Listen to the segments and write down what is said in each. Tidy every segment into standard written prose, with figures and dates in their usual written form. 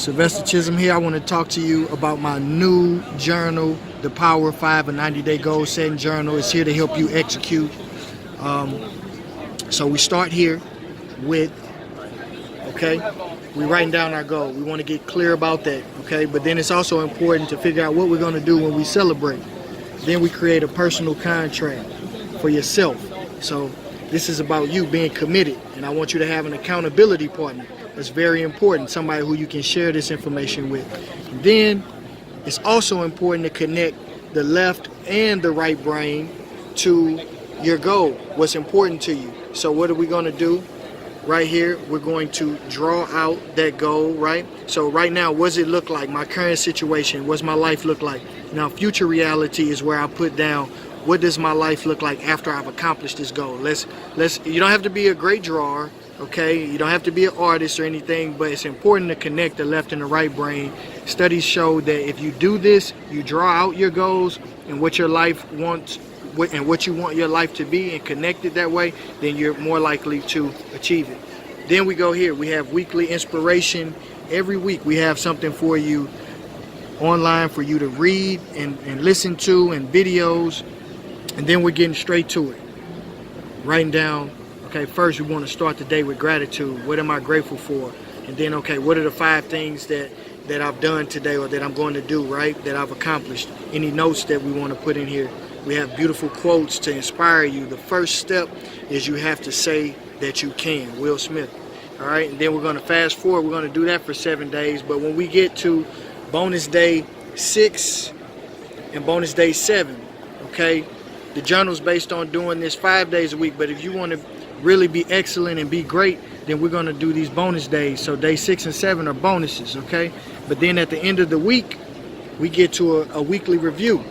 Sylvester Chisholm here. I want to talk to you about my new journal, The Power of 5, a 90-day goal setting journal. It's here to help you execute. So we start here with, we're writing down our goal. We want to get clear about that, But then it's also important to figure out what we're going to do when we celebrate. Then we create a personal contract for yourself. So this is about you being committed, and I want you to have an accountability partner. That's very important, somebody who you can share this information with. And then it's also important to connect the left and the right brain to your goal, what's important to you. So what are we going to do? Right here, we're going to draw out that goal, right? So right now, what does it look like? My current situation, what's my life look like? Now, future reality is where I put down, what does my life look like after I've accomplished this goal? You don't have to be a great drawer, You don't have to be an artist or anything, but it's important to connect the left and the right brain. Studies show that if you do this, you draw out your goals and what your life wants and what you want your life to be and connect it that way, then you're more likely to achieve it. Then we go here. We have weekly inspiration. Every week we have something for you online for you to read and listen to, and videos. And then we're getting straight to it. Writing down, first we want to start the day with gratitude. What am I grateful for? And then, what are the 5 things that I've done today or that I'm going to do, right? That I've accomplished. Any notes that we want to put in here. We have beautiful quotes to inspire you. The first step is you have to say that you can. Will Smith. All right, and then we're going to fast forward. We're going to do that for 7 days. But when we get to bonus day 6 and bonus day 7, the journal's based on doing this 5 days a week. But if you want to really be excellent and be great, then we're going to do these bonus days. So day 6 and 7 are bonuses, But then at the end of the week, we get to a weekly review.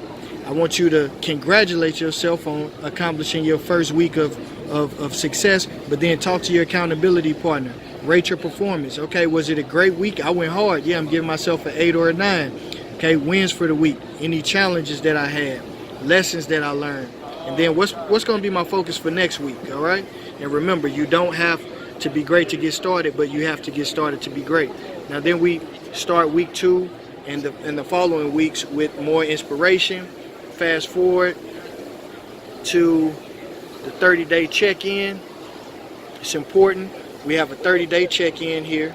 I want you to congratulate yourself on accomplishing your first week of success, but then talk to your accountability partner. Rate your performance. Was it a great week? I went hard. Yeah, I'm giving myself an 8 or a 9. Wins for the week. Any challenges that I had, lessons that I learned, and then what's going to be my focus for next week. All right. And remember, you don't have to be great to get started, but you have to get started to be great. Now then we start week 2 and the following weeks with more inspiration. Fast forward to the 30-day check-in. It's important. We have a 30-day check-in here,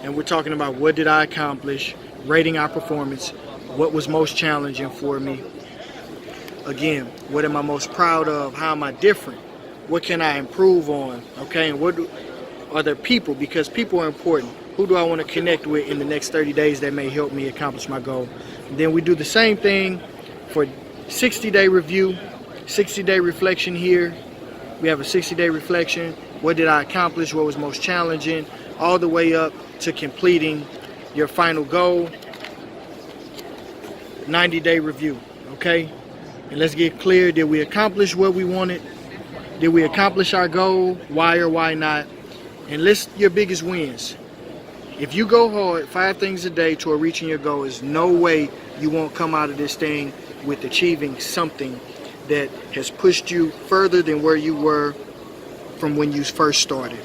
and we're talking about what did I accomplish, rating our performance, what was most challenging for me. Again, what am I most proud of? How am I different? What can I improve on? And what are there people? Because people are important. Who do I want to connect with in the next 30 days that may help me accomplish my goal? And then we do the same thing for 60-day review, 60-day reflection here. We have a 60-day reflection. What did I accomplish? What was most challenging? All the way up to completing your final goal. 90-day review, And let's get clear. Did we accomplish what we wanted? Did we accomplish our goal? Why or why not? And list your biggest wins. If you go hard 5 things a day toward reaching your goal, there's no way you won't come out of this thing with achieving something that has pushed you further than where you were from when you first started,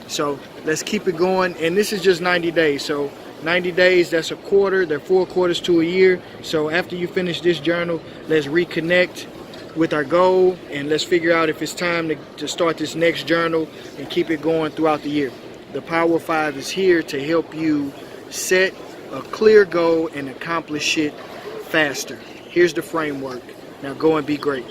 So let's keep it going. And this is just 90 days. So 90 days, that's a quarter. They're 4 quarters to a year. So after you finish this journal, let's reconnect with our goal and let's figure out if it's time to start this next journal and keep it going throughout the year. The Power of 5 is here to help you set a clear goal and accomplish it faster. Here's the framework. Now go and be great.